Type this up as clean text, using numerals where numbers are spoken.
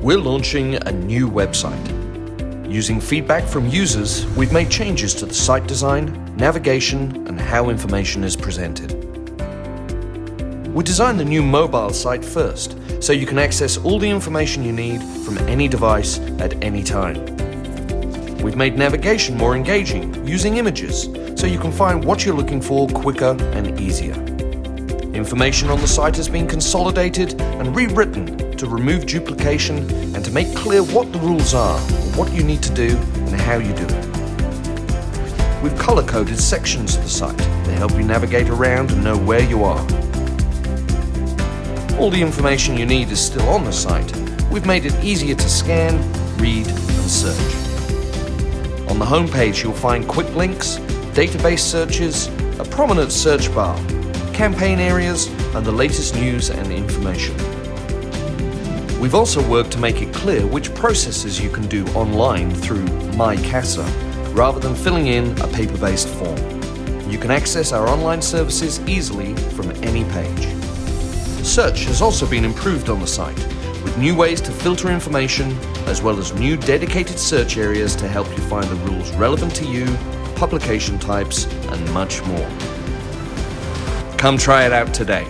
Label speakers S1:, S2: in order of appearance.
S1: We're launching a new website. Using feedback from users, we've made changes to the site design, navigation, and how information is presented. We designed the new mobile site first, so you can access all the information you need from any device at any time. We've made navigation more engaging, using images, so you can find what you're looking for quicker and easier. Information on the site has been consolidated and rewritten to remove duplication and to make clear what the rules are, what you need to do, and how you do it. We've color-coded sections of the site to help you navigate around and know where you are. All the information you need is still on the site. We've made it easier to scan, read, and search. On the homepage, you'll find quick links, database searches, a prominent search bar, campaign areas, and the latest news and information. We've also worked to make it clear which processes you can do online through My CASA, rather than filling in a paper-based form. You can access our online services easily from any page. Search has also been improved on the site, with new ways to filter information, as well as new dedicated search areas to help you find the rules relevant to you, publication types, and much more. Come try it out today.